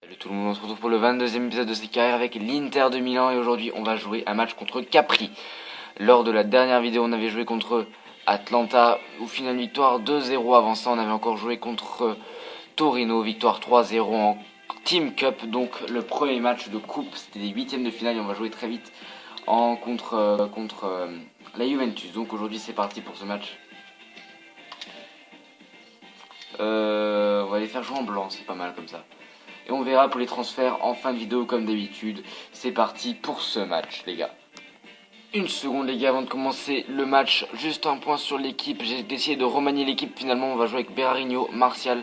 Salut tout le monde, on se retrouve pour le 22e épisode de cette carrière avec l'Inter de Milan et aujourd'hui on va jouer un match contre Capri. Lors de la dernière vidéo on avait joué contre Atlanta, au final victoire 2-0. Avant ça on avait encore joué contre Torino, victoire 3-0 en Team Cup. Donc le premier match de coupe, c'était les huitièmes de finale et on va jouer très vite contre la Juventus. Donc aujourd'hui c'est parti pour ce match. On va les faire jouer en blanc, c'est pas mal comme ça. Et on verra pour les transferts en fin de vidéo comme d'habitude. C'est parti pour ce match les gars. Une seconde les gars avant de commencer le match. Juste un point sur l'équipe. J'ai décidé de remanier l'équipe. Finalement on va jouer avec Berarino, Martial,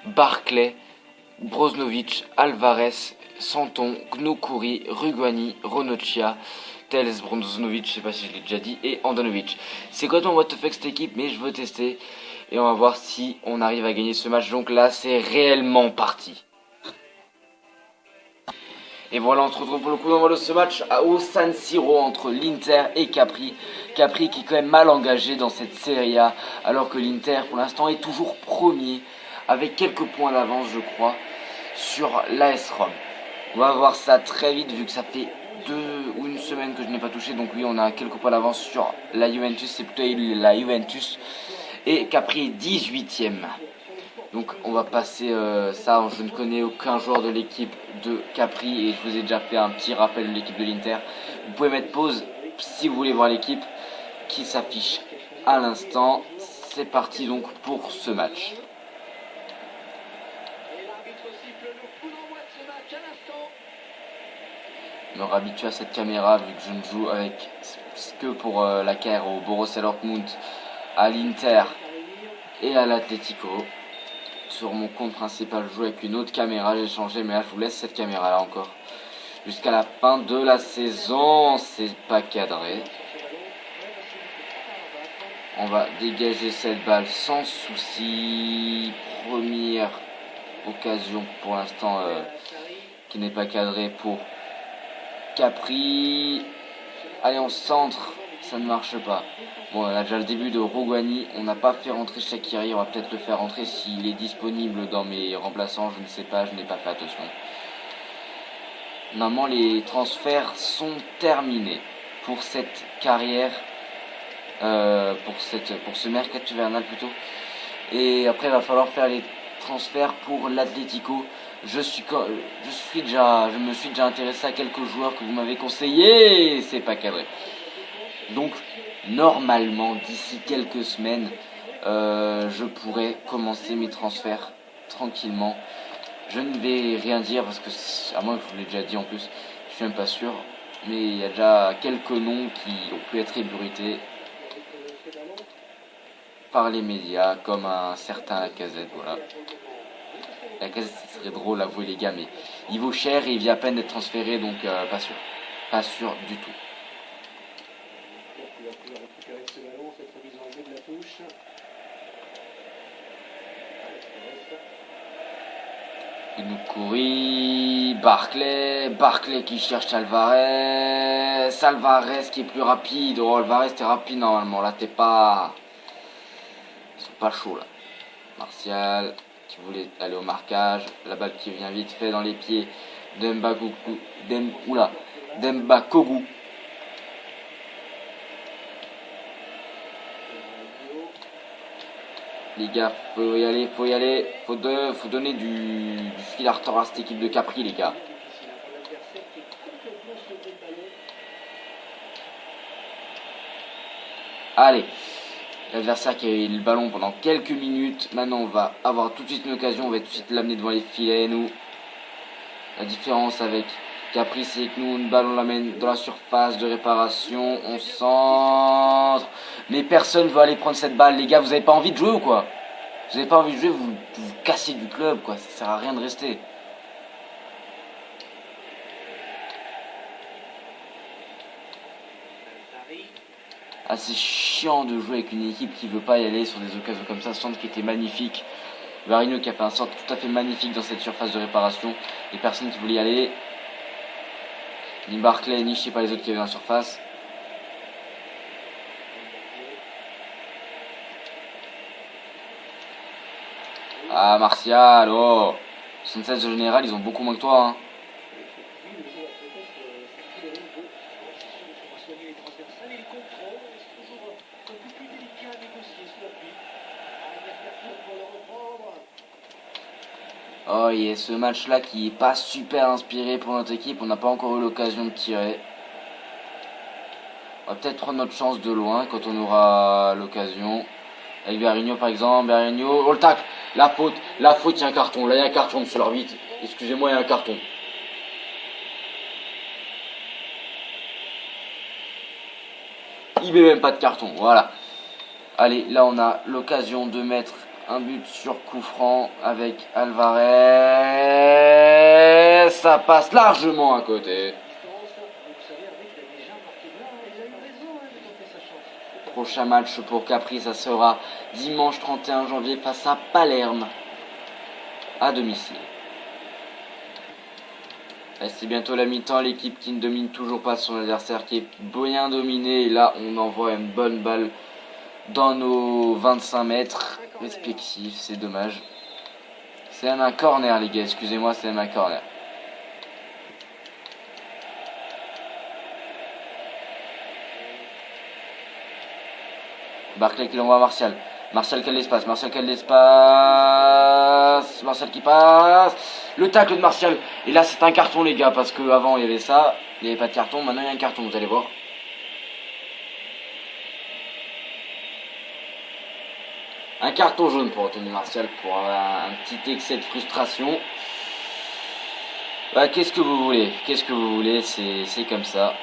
Barclay, Brozovic, Alvarez, Santon, Gnoukouri, Rugani, Ronocchia, Tels, Brozovic, je sais pas si je l'ai déjà dit, et Andanovic. C'est complètement what the fuck cette équipe, mais je veux tester. Et on va voir si on arrive à gagner ce match. Donc là c'est réellement parti. Et voilà, on se retrouve pour le coup d'envoi de ce match au San Siro entre l'Inter et Capri. Capri qui est quand même mal engagé dans cette Serie A, alors que l'Inter pour l'instant est toujours premier, avec quelques points d'avance je crois, sur l'AS Rome. On va voir ça très vite vu que ça fait 2 ou une semaine que je n'ai pas touché. Donc oui, on a quelques points d'avance sur la Juventus, c'est plutôt la Juventus. Et Capri est 18ème. Donc on va passer ça, je ne connais aucun joueur de l'équipe de Capri et je vous ai déjà fait un petit rappel de l'équipe de l'Inter. Vous pouvez mettre pause si vous voulez voir l'équipe qui s'affiche à l'instant. C'est parti donc pour ce match. Me réhabituer à cette caméra vu que je ne joue avec que pour la carrière au Borussia Dortmund, à l'Inter et à l'Atlético. Sur mon compte principal, je joue avec une autre caméra, j'ai changé, mais là je vous laisse cette caméra là encore. Jusqu'à la fin de la saison, c'est pas cadré. On va dégager cette balle sans souci. Première occasion pour l'instant qui n'est pas cadrée pour Capri. Allez, on centre, ça ne marche pas. Bon, on a déjà le début de Rugani, on n'a pas fait rentrer Shaqiri, on va peut-être le faire rentrer s'il est disponible dans mes remplaçants, je ne sais pas, je n'ai pas fait attention. Normalement, les transferts sont terminés pour cette carrière, pour ce mercato hivernal plutôt. Et après, il va falloir faire les transferts pour l'Atlético. Je me suis déjà intéressé à quelques joueurs que vous m'avez conseillés, c'est pas cadré. Donc, normalement, d'ici quelques semaines, je pourrai commencer mes transferts tranquillement. Je ne vais rien dire parce que, à moins que je vous l'ai déjà dit en plus, je suis même pas sûr. Mais il y a déjà quelques noms qui ont pu être ébruités par les médias, comme un certain Lacazette, voilà. Lacazette, ce serait drôle à avouer les gars, mais il vaut cher et il vient à peine d'être transféré, donc pas sûr. Pas sûr du tout. Gnoukouri, Barclay qui cherche Alvarez qui est plus rapide. Oh, Alvarez t'es rapide normalement, là t'es pas... Ils sont pas chauds là. Martial qui voulait aller au marquage, la balle qui vient vite fait dans les pieds d'Mbakogu. Les gars, faut y aller, faut donner du fil à retordre à cette équipe de Capri les gars. Allez, l'adversaire qui a eu le ballon pendant quelques minutes, maintenant on va avoir tout de suite une occasion, on va tout de suite l'amener devant les filets nous. La différence avec Capri c'est que nous, une balle on l'amène dans la surface de réparation, on centre. Mais personne veut aller prendre cette balle les gars, vous avez pas envie de jouer ou quoi? Vous avez pas envie de jouer, vous cassez du club quoi, ça sert à rien de rester. Ah, c'est chiant de jouer avec une équipe qui veut pas y aller sur des occasions comme ça. Centre qui était magnifique. Berarino qui a fait un centre tout à fait magnifique dans cette surface de réparation. Les personnes qui voulaient y aller. Ni Barclay, ni je sais pas les autres qui avaient dans la surface. Ah, Martial, oh. 76 de général, ils ont beaucoup moins que toi. Hein. Oh, il y a ce match-là qui est pas super inspiré pour notre équipe. On n'a pas encore eu l'occasion de tirer. On va peut-être prendre notre chance de loin quand on aura l'occasion. Avec Berigno par exemple. Berigno. Oh le tacle. La faute, il y a un carton. Là il y a un carton sur l'arbitre. Excusez-moi, il y a un carton. Il met même pas de carton. Voilà. Allez, là on a l'occasion de mettre un but sur coup franc avec Alvarez. Ça passe largement à côté. Prochain match pour Capri, ça sera dimanche 31 janvier face à Palerme à domicile. C'est bientôt la mi-temps, l'équipe qui ne domine toujours pas son adversaire qui est bien dominé. Et là, on envoie une bonne balle dans nos 25 mètres respectifs. C'est dommage. C'est même un corner, les gars. Excusez-moi, c'est même un corner. Barclay qui l'envoie à Martial. Martial qui a l'espace. Martial qui passe. Le tacle de Martial. Et là, c'est un carton, les gars. Parce qu'avant, il y avait ça. Il n'y avait pas de carton. Maintenant, il y a un carton. Vous allez voir. Un carton jaune pour Anthony Martial. Pour un petit excès de frustration. Bah, qu'est-ce que vous voulez? C'est comme ça.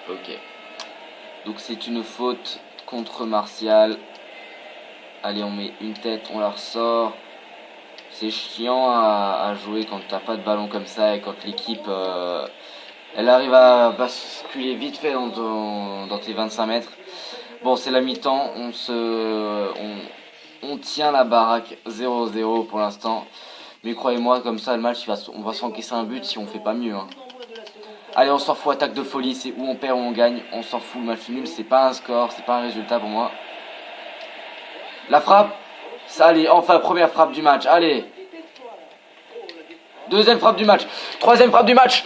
Ok. Donc c'est une faute contre Martial. Allez, on met une tête, on la ressort. C'est chiant à jouer quand t'as pas de ballon comme ça et quand l'équipe elle arrive à basculer vite fait dans tes 25 mètres. Bon, c'est la mi-temps, on tient la baraque 0-0 pour l'instant. Mais croyez-moi, comme ça le match on va s'encaisser un but si on fait pas mieux. Hein. Allez, on s'en fout, attaque de folie, c'est où on perd ou on gagne. On s'en fout, le match nul, c'est pas un score, c'est pas un résultat pour moi. La frappe, ça, allez, enfin, première frappe du match, allez. Deuxième frappe du match, troisième frappe du match,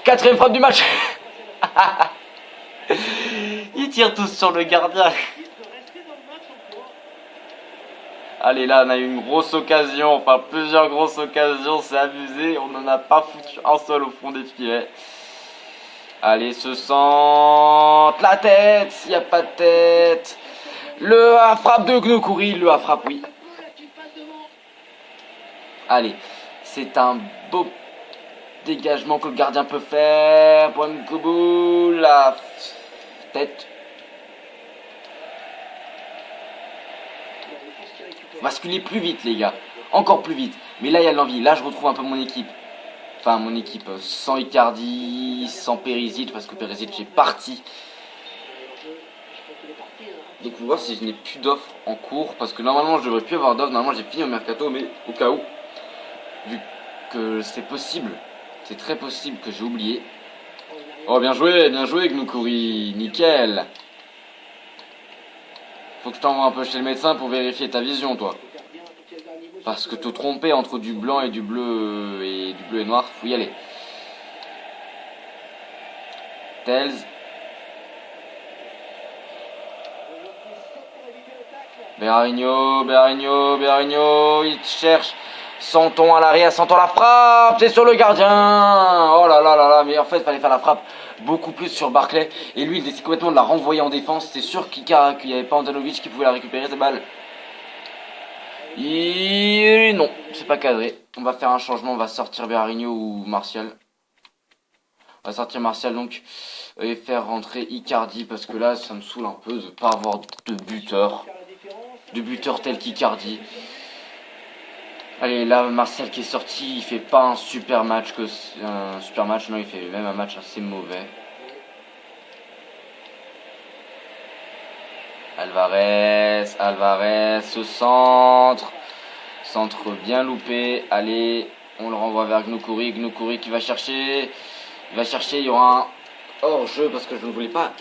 quatrième frappe du match. Ils tirent tous sur le gardien. Allez, là, on a eu une grosse occasion, enfin plusieurs grosses occasions, c'est abusé. On n'en a pas foutu un seul au fond des filets. Allez, ce centre, la tête, il n'y a pas de tête. Le frappe de Gnoukouri, le frappe, oui. Allez, c'est un beau dégagement que le gardien peut faire. Pour Nkoubou, la tête. Basculer plus vite, les gars. Encore plus vite. Mais là, il y a de l'envie. Là, je retrouve un peu mon équipe. Enfin, mon équipe sans Icardi, sans Perisic, parce que Perisic est parti. Donc, on va voir si je n'ai plus d'offres en cours. Parce que normalement, je devrais plus avoir d'offres. Normalement, j'ai fini au mercato, mais au cas où, vu que c'est possible, c'est très possible que j'ai oublié. Oh, bien joué, Gnoukouri. Nickel. Faut que je t'envoie un peu chez le médecin pour vérifier ta vision, toi. Parce que te tromper entre du blanc et du bleu et noir, faut y aller. Tels. Berigno, il cherche. Santon à l'arrière, Santon la frappe, c'est sur le gardien. Oh là là là là, mais en fait, il fallait faire la frappe beaucoup plus sur Barclay. Et lui, il décide complètement de la renvoyer en défense. C'est sûr qu'il n'y avait pas Andanovic qui pouvait la récupérer, cette balle. Et non, c'est pas cadré. On va faire un changement, on va sortir Berigno ou Martial. On va sortir Martial donc et faire rentrer Icardi parce que là, ça me saoule un peu de ne pas avoir de buteur. De buteur tel qu'Icardi. Allez, là, Martial qui est sorti, il fait pas un super match, non, il fait même un match assez mauvais. Alvarez, ce centre bien loupé. Allez, on le renvoie vers Gnoukouri qui va chercher. Il va chercher, il y aura un hors-jeu parce que je ne voulais pas.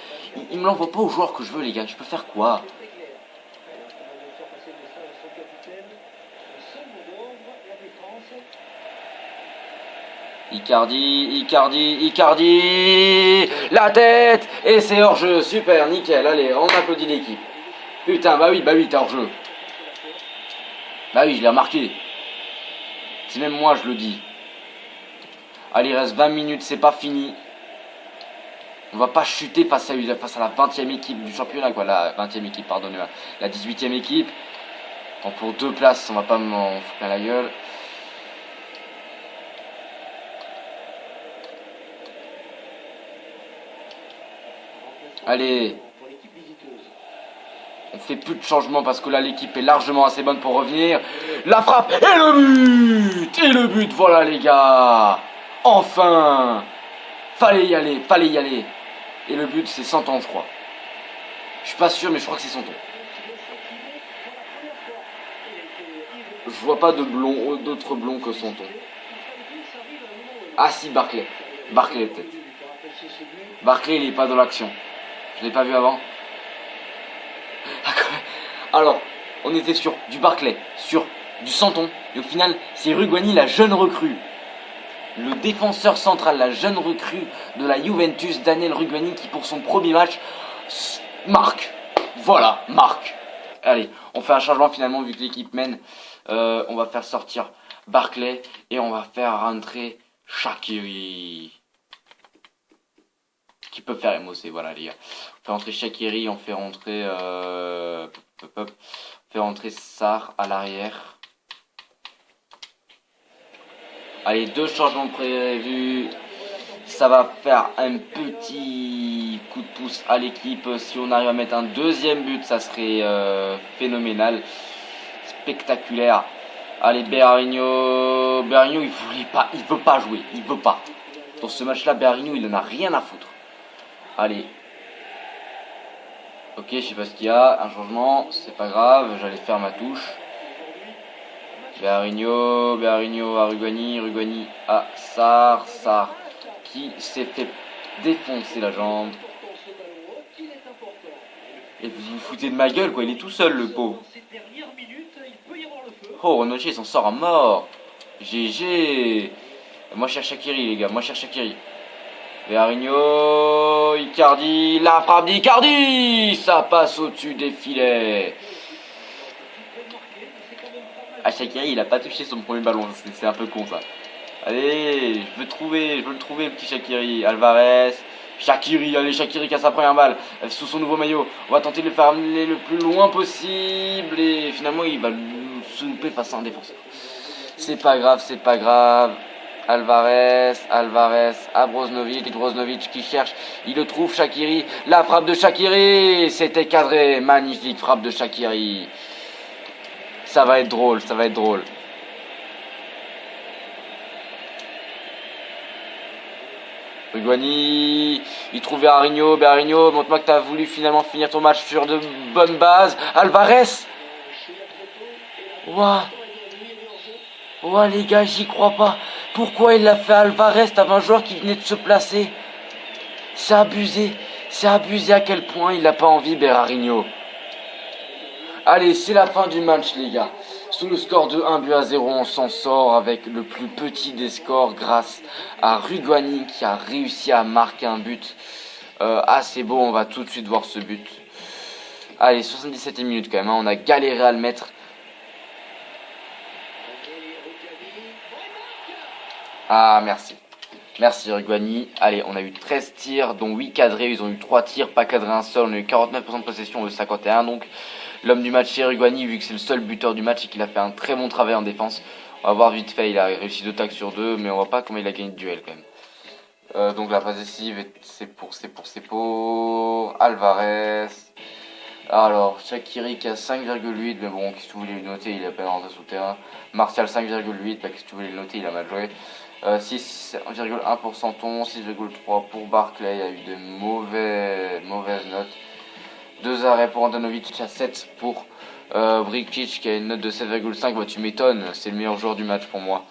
Il me l'envoie pas aux joueurs que je veux, les gars. Je peux faire quoi? Icardi, la tête, et c'est hors-jeu, super, nickel, allez, on applaudit l'équipe. Putain, bah oui, t'es hors-jeu. Bah oui, je l'ai remarqué. C'est même moi, je le dis. Allez, il reste 20 minutes, c'est pas fini. On va pas chuter face à la 20e équipe du championnat, quoi, la 20e équipe, pardonnez-moi. La 18e équipe. Bon, pour 2 places, on va pas m'en foutre plein la gueule. Allez. On fait plus de changements parce que là l'équipe est largement assez bonne pour revenir. La frappe et le but. Et le but, voilà les gars. Enfin. Fallait y aller. Et le but c'est Santon, je crois. Je suis pas sûr mais je crois que c'est Santon. Je vois pas d'autres blonds que Santon. Ah si, Barclay peut-être. Barclay il est pas dans l'action. Je l'ai pas vu avant. Alors, on était sur du Barclay, sur du Santon, et au final, c'est Rugani, la jeune recrue. Le défenseur central, la jeune recrue de la Juventus, Daniel Rugani, qui pour son premier match, marque. Voilà, marque. Allez, on fait un changement finalement, vu que l'équipe mène. On va faire sortir Barclay, et on va faire rentrer Shaqiri. Qui peut faire MOC, voilà les gars. On fait rentrer Shaqiri, on fait rentrer Sarr à l'arrière. Allez, 2 changements prévus. Ça va faire un petit coup de pouce à l'équipe. Si on arrive à mettre un 2e but, ça serait phénoménal. Spectaculaire. Allez, Berarino, il veut pas jouer. Il veut pas. Dans ce match-là, Berarino, il en a rien à foutre. Allez. Ok, je sais pas ce qu'il y a. Un changement, c'est pas grave. J'allais faire ma touche. Berarino à Rugani à Sarr qui s'est fait défoncer la jambe. Et vous vous foutez de ma gueule, quoi. Il est tout seul, le pauvre. Oh, Ronaldo, il s'en sort à mort. GG. Moi, je cherche Shaqiri, les gars. Berarino, Icardi, la frappe d'Icardi, ça passe au-dessus des filets. Ah, Shaqiri, il a pas touché son premier ballon, c'est un peu con ça. Allez, je veux le trouver, le petit Shaqiri. Alvarez, Shaqiri qui a sa première balle sous son nouveau maillot. On va tenter de le faire amener le plus loin possible et finalement il va se louper face à un défenseur. C'est pas grave. Alvarez à Brozovic qui cherche, il le trouve, Shaqiri, la frappe de Shaqiri, c'était cadré, magnifique frappe de Shaqiri. Ça va être drôle. Rugani, il trouve Berarino, montre-moi que t'as voulu finalement finir ton match sur de bonnes bases. Alvarez. Ouah les gars, j'y crois pas. Pourquoi il l'a fait à Alvarez? T'avais un joueur qui venait de se placer. C'est abusé à quel point il n'a pas envie, Berarino. Allez, c'est la fin du match, les gars. Sous le score de 1-0, on s'en sort avec le plus petit des scores grâce à Rugani qui a réussi à marquer un but assez beau. On va tout de suite voir ce but. Allez, 77e minute quand même, hein. On a galéré à le mettre. Ah, merci Rugani. Allez, on a eu 13 tirs, dont 8 cadrés. Ils ont eu 3 tirs, pas cadré un seul. On a eu 49% de possession de 51. Donc, l'homme du match, c'est Rugani, vu que c'est le seul buteur du match et qu'il a fait un très bon travail en défense. On va voir vite fait, il a réussi 2 tacles sur 2, mais on voit pas comment il a gagné de duel quand même. Donc, la passe décisive, c'est pour Alvarez. Alors, Shaqiri qui a 5,8, mais bon, qu'est-ce que vous voulez le noter, il est à peine rentré sur le terrain. Martial 5,8, bah, qu'est-ce que vous voulez le noter, il a mal joué. 6,1 pour Santon, 6,3 pour Barclay, il y a eu de mauvaises notes. 2 arrêts pour Andanovic à 7 pour Brikic qui a une note de 7,5. Bah, tu m'étonnes, c'est le meilleur joueur du match pour moi.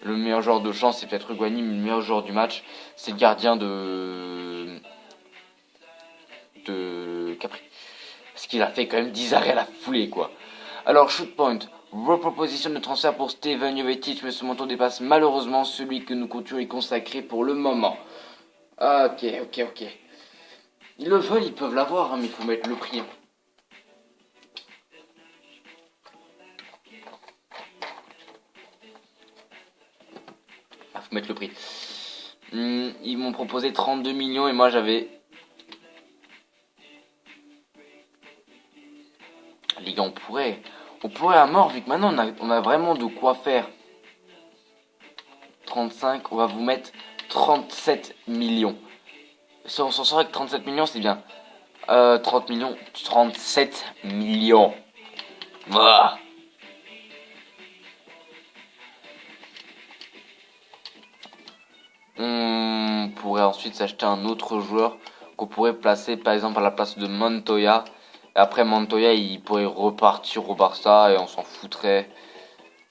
Le meilleur joueur de chance, c'est peut-être Higuaín, mais le meilleur joueur du match, c'est le gardien de Capri. Parce qu'il a fait quand même 10 arrêts à la foulée, quoi. Alors, shoot point. Reproposition de transfert pour Steven Jovetic, mais ce montant dépasse malheureusement celui que nous comptions y consacrer pour le moment. Ok. Ils le veulent, ils peuvent l'avoir, hein, mais il faut mettre le prix. Faut mettre le prix. Ils m'ont proposé 32 millions et moi j'avais... Les gars, on pourrait à mort, vu que maintenant on a vraiment de quoi faire. 35, on va vous mettre 37 millions. Si on s'en sort avec 37 millions, c'est bien. 30 millions, 37 millions. Voilà. On pourrait ensuite s'acheter un autre joueur qu'on pourrait placer par exemple à la place de Montoya. Et après Montoya, il pourrait repartir au Barça et on s'en foutrait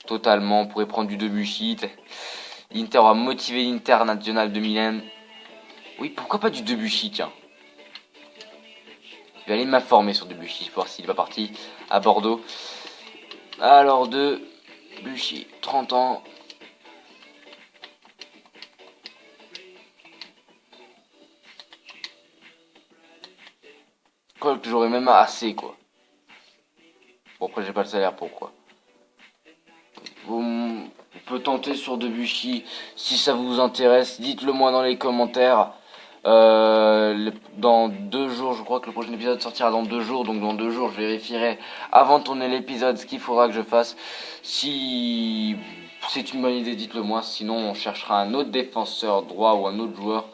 totalement. On pourrait prendre du Debuchy. L'Inter va motiver l'International de Milan. Oui, pourquoi pas du Debuchy, tiens. Je vais aller m'informer sur Debuchy, pour voir s'il est pas parti à Bordeaux. Alors, Debuchy, 30 ans. Quoi que j'aurais même assez, quoi. Bon, après, j'ai pas le salaire, pourquoi. On peut tenter sur Debuchy. Si ça vous intéresse, dites-le moi dans les commentaires. Dans 2 jours, je crois que le prochain épisode sortira dans 2 jours. Donc dans 2 jours, je vérifierai avant de tourner l'épisode ce qu'il faudra que je fasse. Si c'est une bonne idée, dites-le moi. Sinon, on cherchera un autre défenseur droit ou un autre joueur.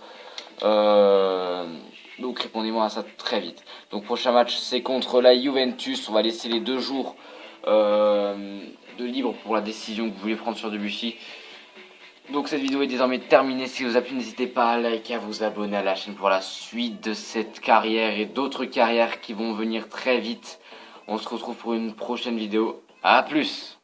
Donc répondez-moi à ça très vite. Donc prochain match, c'est contre la Juventus. On va laisser les 2 jours de libre pour la décision que vous voulez prendre sur Debuchy. Donc cette vidéo est désormais terminée. Si vous a plu, n'hésitez pas à liker, à vous abonner à la chaîne pour la suite de cette carrière et d'autres carrières qui vont venir très vite. On se retrouve pour une prochaine vidéo. A plus!